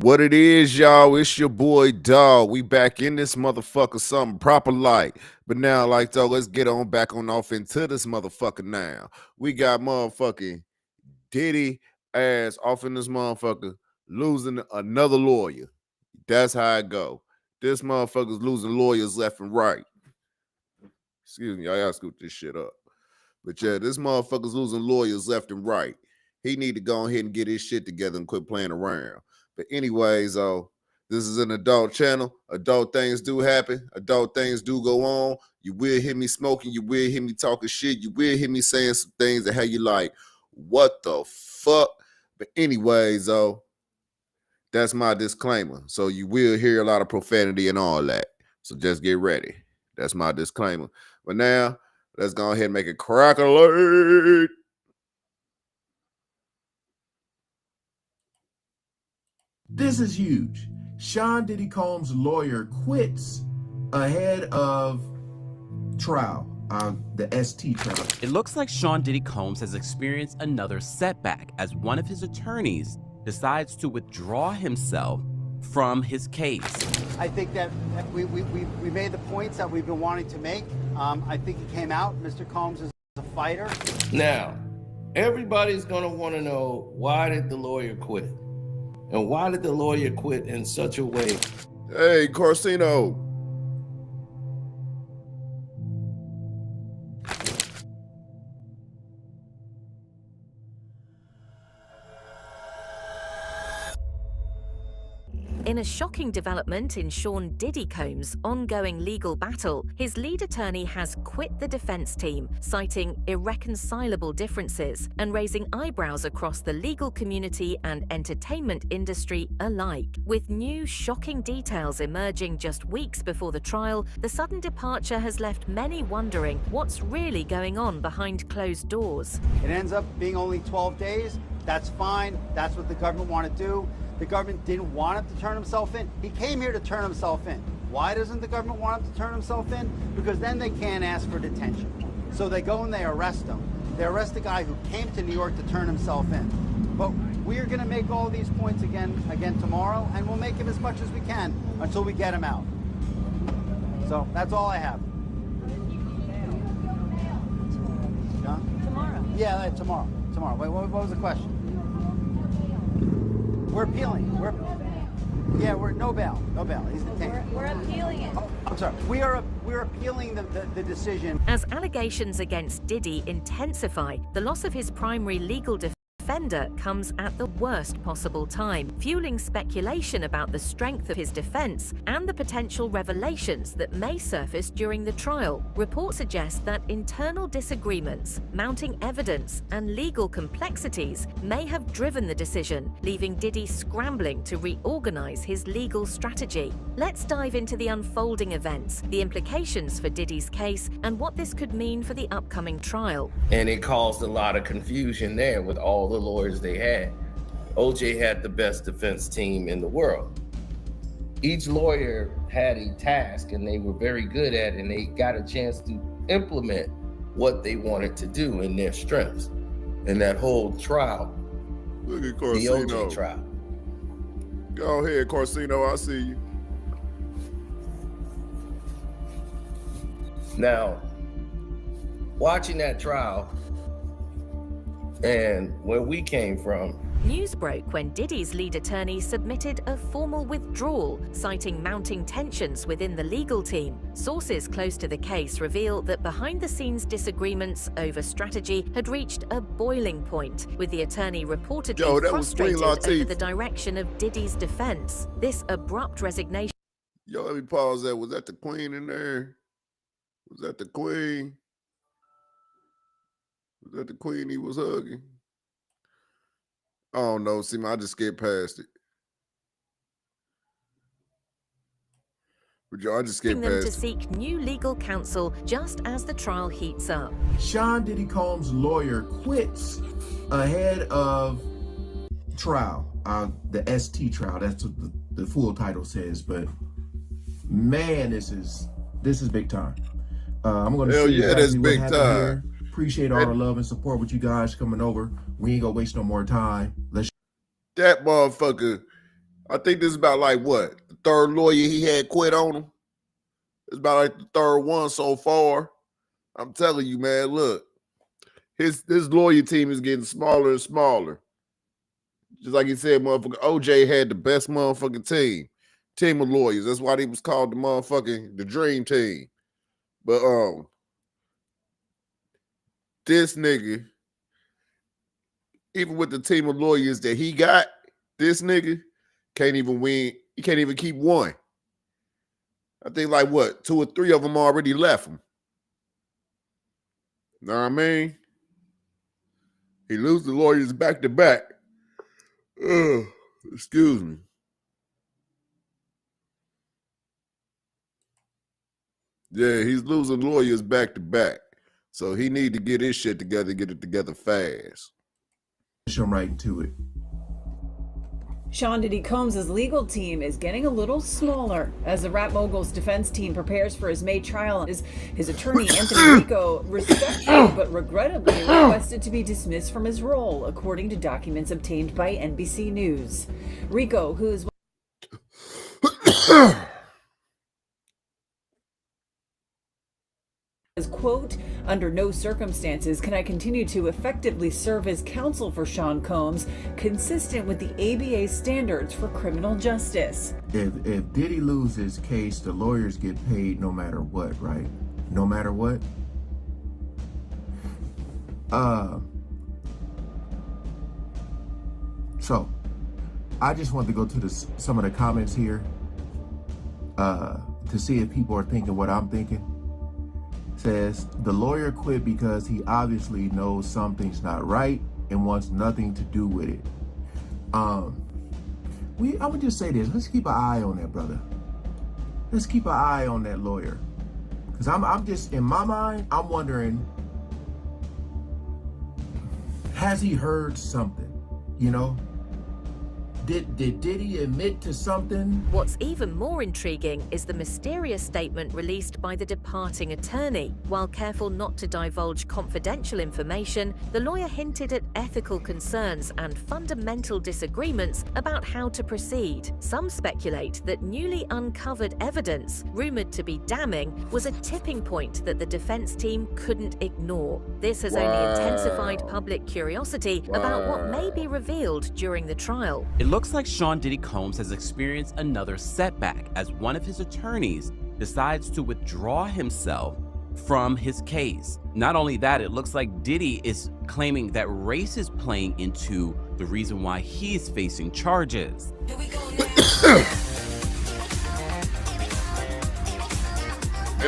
What it is, y'all? It's your boy Dog. We back in this motherfucker, something proper like. But now, like though, let's get on back on off into this motherfucker now. We got motherfucking Diddy ass off in this motherfucker, losing another lawyer. That's how it go. This motherfucker's losing lawyers left and right. Excuse me, I gotta scoop this shit up. But yeah, this motherfucker's losing lawyers left and right. He need to go ahead and get his shit together and quit playing around. But anyways, this is an adult channel. Adult things do happen. Adult things do go on. You will hear me smoking. You will hear me talking shit. You will hear me saying some things that have you like, what the fuck? But anyways, that's my disclaimer. So you will hear a lot of profanity and all that. So just get ready. That's my disclaimer. But now, let's go ahead and make it crack alert. This is huge. Sean Diddy Combs' lawyer quits ahead of trial, the ST trial. It looks like Sean Diddy Combs has experienced another setback as one of his attorneys decides to withdraw himself from his case. I think that we made the points that we've been wanting to make. I think it came out. Mr. Combs is a fighter. Now, everybody's going to want to know, why did the lawyer quit? And why did the lawyer quit in such a way? Hey, Corsino. In a shocking development in Sean Diddy Combs' ongoing legal battle, his lead attorney has quit the defense team, citing irreconcilable differences and raising eyebrows across the legal community and entertainment industry alike. With new shocking details emerging just weeks before the trial, the sudden departure has left many wondering what's really going on behind closed doors. It ends up being only 12 days. That's fine. That's what the government wanted to do. The government didn't want him to turn himself in. He came here to turn himself in. Why doesn't the government want him to turn himself in? Because then they can't ask for detention. So they go and they arrest him. They arrest the guy who came to New York to turn himself in. But we are going to make all these points again tomorrow, and we'll make him as much as we can until we get him out. So that's all I have. Huh? Tomorrow. Yeah, tomorrow. Tomorrow. Wait, what was the question? We're appealing. We're no bail. No bail. He's detained. We're appealing it. Oh, I'm sorry. We're appealing the decision. As allegations against Diddy intensify, the loss of his primary legal defender comes at the worst possible time, fueling speculation about the strength of his defense and the potential revelations that may surface during the trial. Reports suggest that internal disagreements, mounting evidence, and legal complexities may have driven the decision, leaving Diddy scrambling to reorganize his legal strategy. Let's dive into the unfolding events, the implications for Diddy's case, and what this could mean for the upcoming trial. And it caused a lot of confusion there with all the lawyers they had. OJ had the best defense team in the world. Each lawyer had a task and they were very good at it, and they got a chance to implement what they wanted to do in their strengths. And that whole trial, Look at the Corsino. OJ trial. Go ahead, Corsino. I see you. Now, watching that trial and where we came from, News broke when Diddy's lead attorney submitted a formal withdrawal, citing mounting tensions within the legal team. Sources close to the case reveal that behind-the-scenes disagreements over strategy had reached a boiling point, with the attorney reportedly frustrated over the direction of Diddy's defense. This abrupt resignation... Yo, let me pause that. Was that the queen in there? Was that the queen? Was that the queen he was hugging? I don't know. See, I just skipped past it. But yo, I just skipped them past to it. seek new legal counsel just as the trial heats up. Sean Diddy Combs' lawyer quits ahead of trial, the ST trial. That's what the full title says. But man, this is big time. I'm going to Hell see yeah, exactly that's what big happened time. here. Appreciate all the love and support with you guys coming over. We ain't gonna waste no more time. Let's. That motherfucker, I think this is about like what? The third lawyer he had quit on him. It's about like the third one so far. I'm telling you, man, look. His lawyer team is getting smaller and smaller. Just like he said, motherfucker, OJ had the best motherfucking team of lawyers. That's why they was called the dream team. But this nigga, even with the team of lawyers that he got, this nigga can't even win. He can't even keep one. I think like what, 2 or 3 of them already left him. Know what I mean? He loses the lawyers back to back. Excuse me. Yeah, he's losing lawyers back to back. So he need to get his shit together, get it together fast. Jump right into it. Sean Diddy Combs' legal team is getting a little smaller as the rap mogul's defense team prepares for his May trial. His attorney, Anthony Rico, respectfully but regrettably requested to be dismissed from his role, according to documents obtained by NBC News. Rico, who is quote, under no circumstances can I continue to effectively serve as counsel for Sean Combs, consistent with the ABA standards for criminal justice. If Diddy loses his case, the lawyers get paid no matter what, right? No matter what. So I just want to go to some of the comments here to see if people are thinking what I'm thinking. Says the lawyer quit because he obviously knows something's not right and wants nothing to do with it. I would just say this: let's keep an eye on that brother. Let's keep an eye on that lawyer, because I'm just, in my mind, I'm wondering, has he heard something? You know, did Diddy admit to something? What's even more intriguing is the mysterious statement released by the departing attorney. While careful not to divulge confidential information, the lawyer hinted at ethical concerns and fundamental disagreements about how to proceed. Some speculate that newly uncovered evidence, rumored to be damning, was a tipping point that the defense team couldn't ignore. This has only intensified public curiosity about what may be revealed during the trial. It looks like Sean Diddy Combs has experienced another setback as one of his attorneys decides to withdraw himself from his case. Not only that, it looks like Diddy is claiming that race is playing into the reason why he's facing charges. That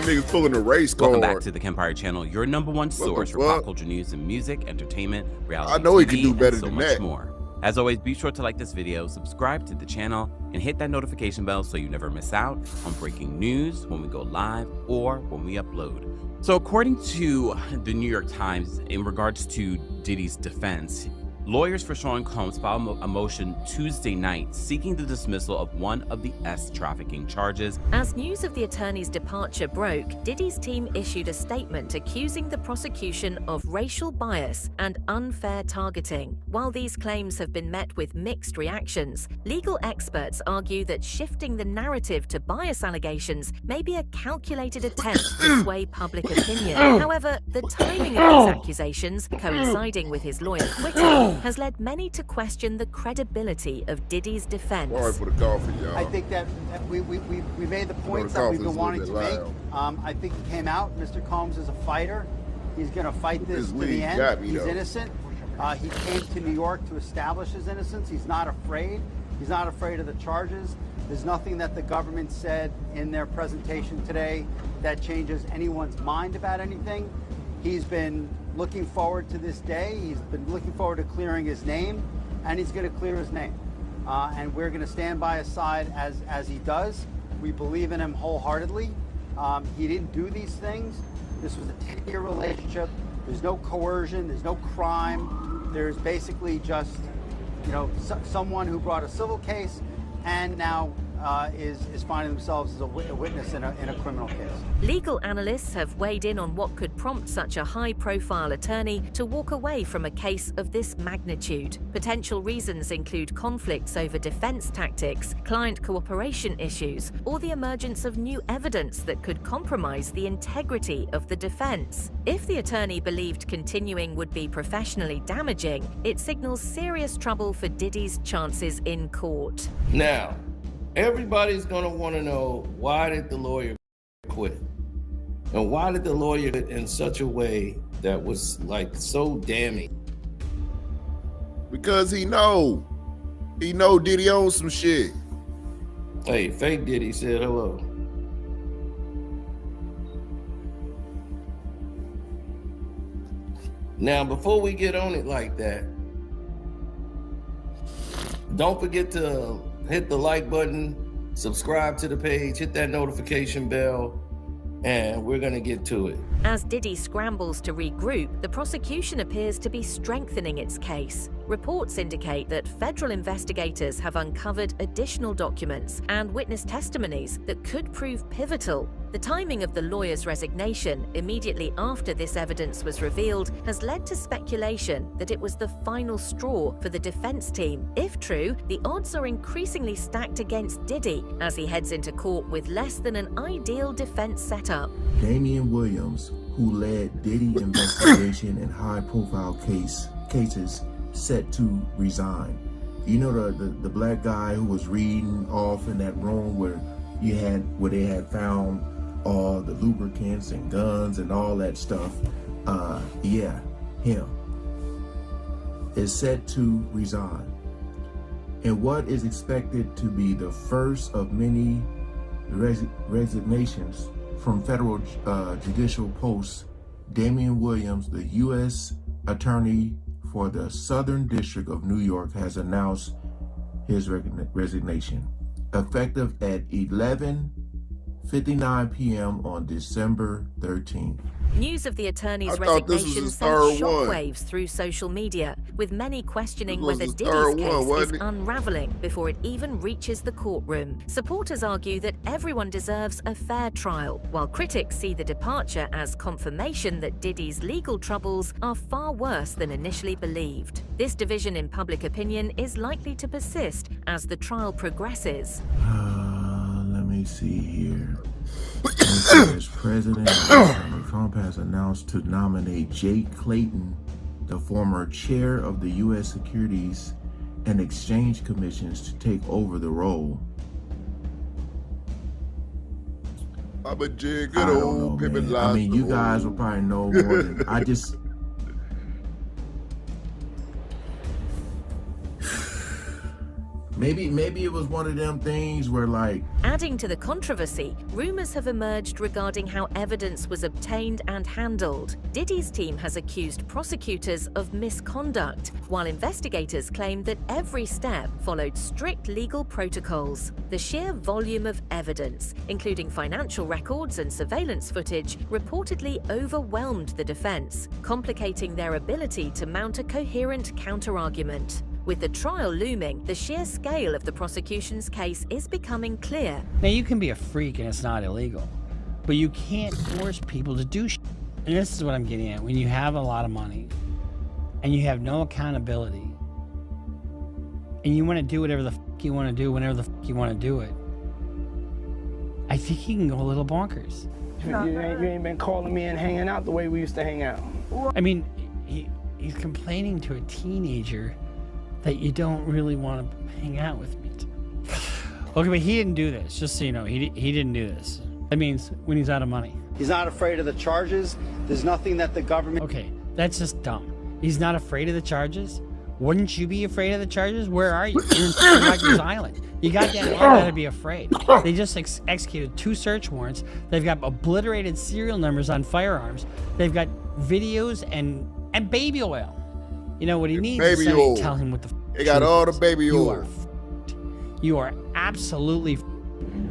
nigga's pulling the race card. Welcome back to the Kempire Channel, your #1 source for pop culture news and music, entertainment, reality I know he TV, can do better and so than much that. more. As always, be sure to like this video, subscribe to the channel, and hit that notification bell so you never miss out on breaking news when we go live or when we upload. So according to the New York Times, in regards to Diddy's defense, lawyers for Sean Combs filed a motion Tuesday night seeking the dismissal of one of the trafficking charges. As news of the attorney's departure broke, Diddy's team issued a statement accusing the prosecution of racial bias and unfair targeting. While these claims have been met with mixed reactions, legal experts argue that shifting the narrative to bias allegations may be a calculated attempt to sway public opinion. However, the timing of these accusations, coinciding with his lawyer quitting, has led many to question the credibility of Diddy's defense. Sorry for the coffee, y'all. I think that we made the points that we've been wanting to make. I think it came out. Mr. Combs is a fighter. He's going to fight this to the end. He's innocent. He came to New York to establish his innocence. He's not afraid. He's not afraid of the charges. There's nothing that the government said in their presentation today that changes anyone's mind about anything. He's been looking forward to this day. He's been looking forward to clearing his name, and he's going to clear his name. And we're going to stand by his side as he does. We believe in him wholeheartedly. He didn't do these things. This was a 10-year relationship. There's no coercion. There's no crime. There's basically just, you know, someone who brought a civil case and now is finding themselves as a witness in a criminal case. Legal analysts have weighed in on what could prompt such a high-profile attorney to walk away from a case of this magnitude. Potential reasons include conflicts over defense tactics, client cooperation issues, or the emergence of new evidence that could compromise the integrity of the defense. If the attorney believed continuing would be professionally damaging, it signals serious trouble for Diddy's chances in court. Now, everybody's going to want to know, why did the lawyer quit? And why did the lawyer quit in such a way that was like so damning? Because he know Diddy owns some shit. Hey, fake Diddy said hello. Now, before we get on it like that, don't forget to hit the like button, subscribe to the page, hit that notification bell, and we're gonna get to it. As Diddy scrambles to regroup, the prosecution appears to be strengthening its case. Reports indicate that federal investigators have uncovered additional documents and witness testimonies that could prove pivotal. The timing of the lawyer's resignation immediately after this evidence was revealed has led to speculation that it was the final straw for the defense team. If true, the odds are increasingly stacked against Diddy as he heads into court with less than an ideal defense setup. Damian Williams, who led Diddy investigation and high-profile cases, set to resign. You know the black guy who was reading off in that room where they had found all the lubricants and guns and all that stuff. Yeah, him is set to resign. And what is expected to be the first of many resignations from federal judicial posts, Damian Williams, the U.S. Attorney for the Southern District of New York, has announced his resignation, effective at 11:59 p.m. on December 13th. News of the attorney's I thought this was resignation his sent third one. shockwaves through social media, with many questioning This was whether his Diddy's third case one, is wasn't it? unraveling before it even reaches the courtroom. Supporters argue that everyone deserves a fair trial, while critics see the departure as confirmation that Diddy's legal troubles are far worse than initially believed. This division in public opinion is likely to persist as the trial progresses. Let me see here. As President Donald Trump has announced to nominate Jake Clayton, the former chair of the U.S. Securities and Exchange Commissions, to take over the role. I'm a jig, I good don't old know, Pippin. man. I mean, you guys will probably know more than I just. Maybe it was one of them things where, like, Adding to the controversy, rumors have emerged regarding how evidence was obtained and handled. Diddy's team has accused prosecutors of misconduct, while investigators claim that every step followed strict legal protocols. The sheer volume of evidence, including financial records and surveillance footage, reportedly overwhelmed the defense, complicating their ability to mount a coherent counterargument. With the trial looming, the sheer scale of the prosecution's case is becoming clear. Now, you can be a freak and it's not illegal, but you can't force people to do shit. And this is what I'm getting at. When you have a lot of money and you have no accountability and you want to do whatever the fuck you want to do whenever the fuck you want to do it, I think you can go a little bonkers. You ain't been calling me and hanging out the way we used to hang out. I mean, he's complaining to a teenager that you don't really want to hang out with me. Okay, but he didn't do this. Just so you know, he didn't do this. That means when he's out of money. He's not afraid of the charges. There's nothing that the government... Okay, that's just dumb. He's not afraid of the charges? Wouldn't you be afraid of the charges? Where are you? You're in Rikers Island. You goddamn gotta be afraid. They just executed 2 search warrants. They've got obliterated serial numbers on firearms. They've got videos and baby oil. You know what he needs is somebody to tell him what the They got all the baby you oil. are You are absolutely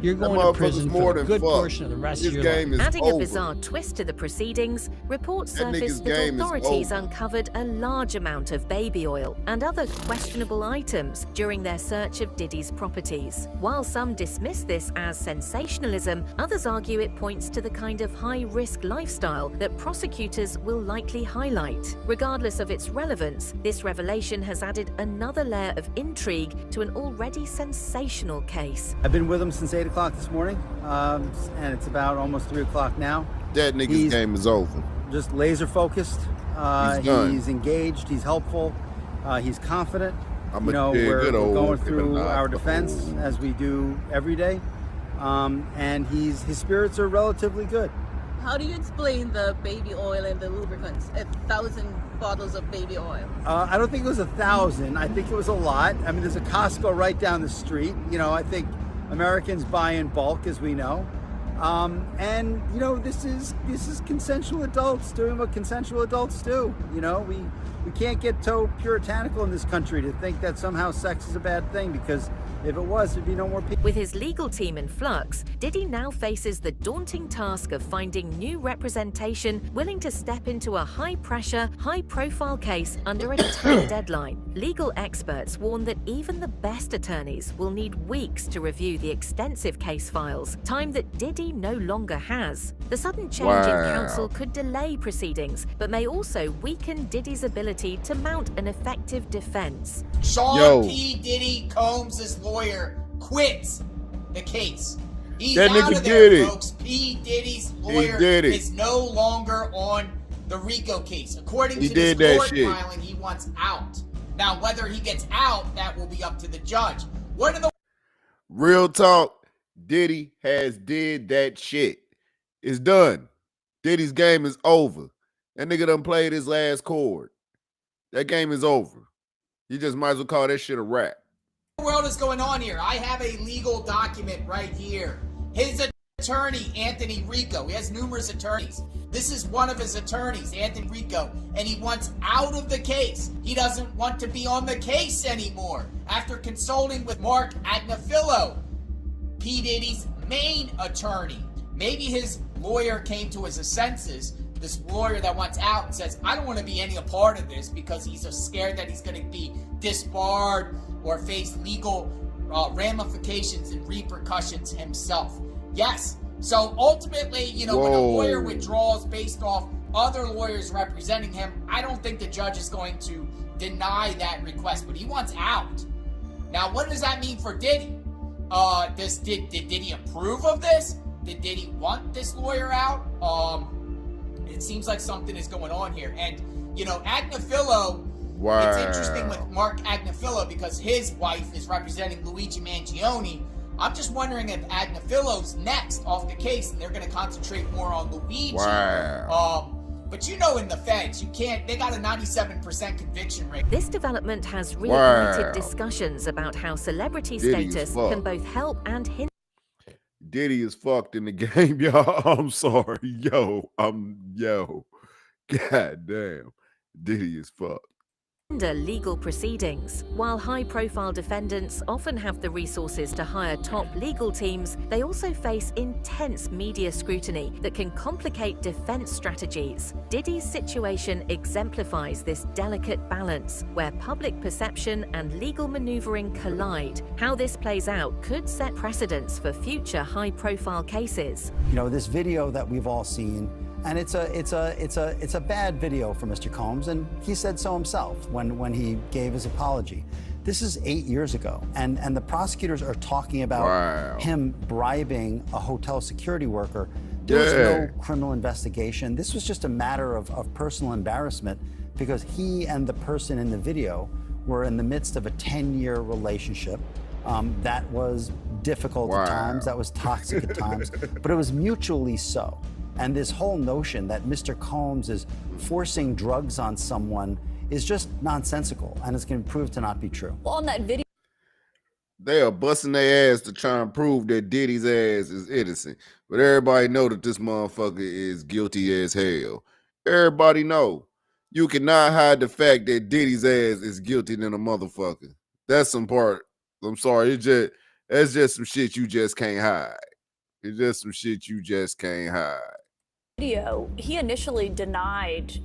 You're That going to motherfucker's prison more for a than good fucked. portion of the rest His of your game life. is Adding over. a bizarre twist to the proceedings, reports That surfaced nigga's that game is authorities over. uncovered a large amount of baby oil and other questionable items during their search of Diddy's properties. While some dismiss this as sensationalism, others argue it points to the kind of high-risk lifestyle that prosecutors will likely highlight. Regardless of its relevance, this revelation has added another layer of intrigue to an already sensational case. I've been with him since 8 o'clock this morning, and it's about almost 3 o'clock now. That nigga's He's game is over. just laser focused. He's done. He's engaged. He's helpful. He's confident. I'm You a know, dead we're good old going nigga, through not our the defense old. as we do every day, and his spirits are relatively good. How do you explain the baby oil and the lubricants? 1,000 bottles of baby oil. I don't think it was 1,000. I think it was a lot. I mean, there's a Costco right down the street. You know, I think Americans buy in bulk, as we know. And you know, this is consensual adults doing what consensual adults do. You know, we can't get so puritanical in this country to think that somehow sex is a bad thing, because if it was, there'd be no more people. With his legal team in flux, Diddy now faces the daunting task of finding new representation willing to step into a high-pressure, high-profile case under a tight deadline. Legal experts warn that even the best attorneys will need weeks to review the extensive case files, time that Diddy no longer has. The sudden change in counsel could delay proceedings, but may also weaken Diddy's ability to mount an effective defense. Sean P. Diddy Combs' lawyer quits the case. He's That out nigga of there, did it. folks. P. Diddy's lawyer did it. is no longer on the RICO case. According He to did this that court shit. filing, he wants out. Now, whether he gets out, that will be up to the judge. What in the Real talk, Diddy has did that shit. It's done. Diddy's game is over. That nigga done played his last chord. That game is over. You just might as well call that shit a wrap. world is going on here? I have a legal document right here. His attorney, Anthony Rico, he has numerous attorneys. This is one of his attorneys, Anthony Rico, and he wants out of the case. He doesn't want to be on the case anymore. After consulting with Mark Agnafilo, P. Diddy's main attorney. Maybe his lawyer came to his senses, this lawyer that wants out, and says, I don't want to be any a part of this, because he's so scared that he's going to be disbarred or face legal ramifications and repercussions himself. Yes. So ultimately, you know, when a lawyer withdraws based off other lawyers representing him, I don't think the judge is going to deny that request, but he wants out. Now, what does that mean for Diddy? Did Diddy approve of this? Did Diddy want this lawyer out? It seems like something is going on here. And, you know, Agnafilo, it's interesting with Mark Agnafilo because his wife is representing Luigi Mangione. I'm just wondering if Agnafilo's next off the case and they're going to concentrate more on Luigi. But you know, in the feds, you can't, they got a 97% conviction rate. This development has reignited discussions about how celebrity status can both help and hinder. Diddy is fucked in the game, y'all. I'm sorry. Yo. God damn. Diddy is fucked. Legal proceedings. While high-profile defendants often have the resources to hire top legal teams, they also face intense media scrutiny that can complicate defense strategies. Diddy's situation exemplifies this delicate balance where public perception and legal maneuvering collide. How this plays out could set precedents for future high-profile cases. You know, this video that we've all seen, and it's a bad video for Mr. Combs, and he said so himself when he gave his apology. This is 8 years ago, and the prosecutors are talking about him bribing a hotel security worker. There was no criminal investigation. This was just a matter of personal embarrassment because he and the person in the video were in the midst of a 10-year relationship. That was difficult at times, that was toxic at times, but it was mutually so. And this whole notion that Mr. Combs is forcing drugs on someone is just nonsensical, and it's going to prove to not be true. Well, on that video, they are busting their ass to try and prove that Diddy's ass is innocent. But everybody know that this motherfucker is guilty as hell. Everybody know. You cannot hide the fact that Diddy's ass is guilty than a motherfucker. That's some part. I'm sorry. It's just, That's just some shit you just can't hide. It's just some shit you just can't hide. Video, he initially denied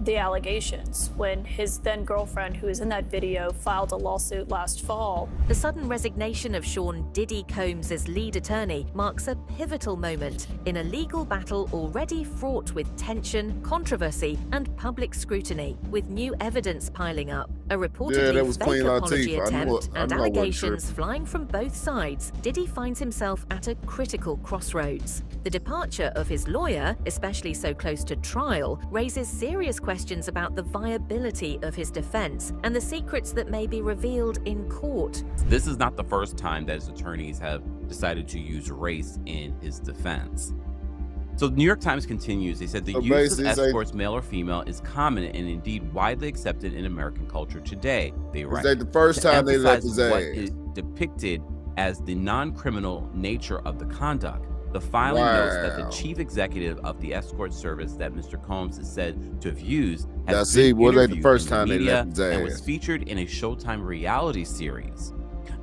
the allegations when his then girlfriend, who is in that video, filed a lawsuit last fall. The sudden resignation of Sean Diddy Combs as lead attorney marks a pivotal moment in a legal battle already fraught with tension, controversy, and public scrutiny, with new evidence piling up. A reportedly fake apology attempt and allegations flying from both sides, Diddy finds himself at a critical crossroads. The departure of his lawyer, especially so close to trial, raises serious questions about the viability of his defense and the secrets that may be revealed in court. This is not the first time that his attorneys have decided to use race in his defense. So the New York Times continues, they said the use of escorts, male or female, is common and indeed widely accepted in American culture today. They write, the first time they left his ass. What is depicted as the non-criminal nature of the conduct. The filing notes that the chief executive of the escort service that Mr. Combs is said to have used has been interviewed the first time in the media and was featured in a Showtime reality series.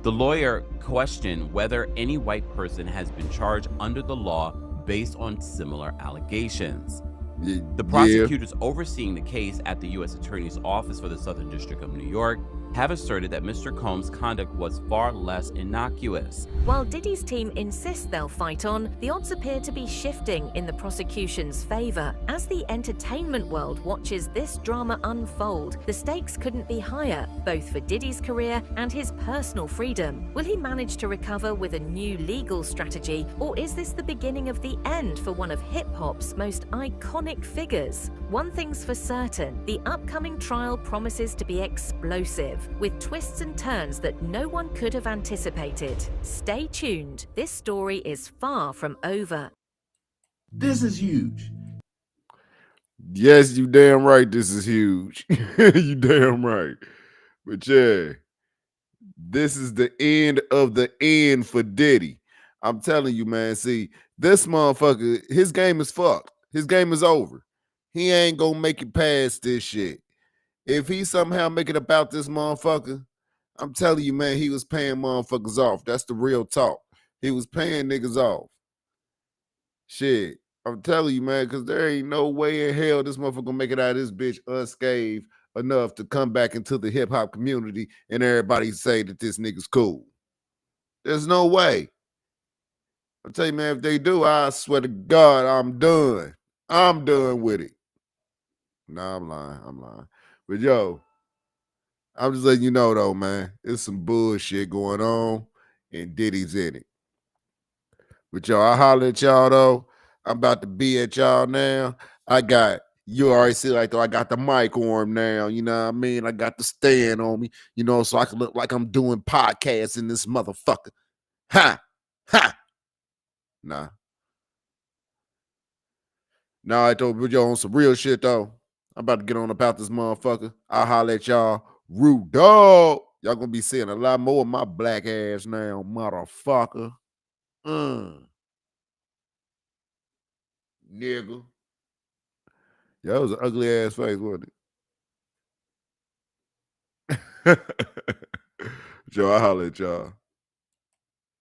The lawyer questioned whether any white person has been charged under the law based on similar allegations. The prosecutors overseeing the case at the U.S. Attorney's Office for the Southern District of New York have asserted that Mr. Combs' conduct was far less innocuous. While Diddy's team insists they'll fight on, the odds appear to be shifting in the prosecution's favor. As the entertainment world watches this drama unfold, the stakes couldn't be higher, both for Diddy's career and his personal freedom. Will he manage to recover with a new legal strategy, or is this the beginning of the end for one of hip-hop's most iconic figures? One thing's for certain, the upcoming trial promises to be explosive, with twists and turns that no one could have anticipated. Stay tuned. This story is far from over. This is huge. Yes, you damn right this is huge. You damn right. But yeah, this is the end of the end for Diddy. I'm telling you, man. See, this motherfucker, his game is fucked. His game is over. He ain't gonna make it past this shit. If he somehow make it about this motherfucker, I'm telling you, man, he was paying motherfuckers off. That's the real talk. He was paying niggas off. Shit. I'm telling you, man, because there ain't no way in hell this motherfucker gonna make it out of this bitch unscathed enough to come back into the hip-hop community and everybody say that this nigga's cool. There's no way. I'll tell you, man, if they do, I swear to God, I'm done. I'm done with it. Nah, I'm lying. But yo, I'm just letting you know though, man, there's some bullshit going on and Diddy's in it. But yo, I holler at y'all though. I'm about to be at y'all now. You already see like though I got the mic on now, you know what I mean? I got the stand on me, you know, so I can look like I'm doing podcasts in this motherfucker. Ha! Nah. I told you on some real shit though. I'm about to get on about this motherfucker. I'll holler at y'all. Rude dog. Y'all gonna be seeing a lot more of my black ass now, motherfucker. Nigga. Yeah, that was an ugly ass face, wasn't it? Joe, I'll holler at y'all.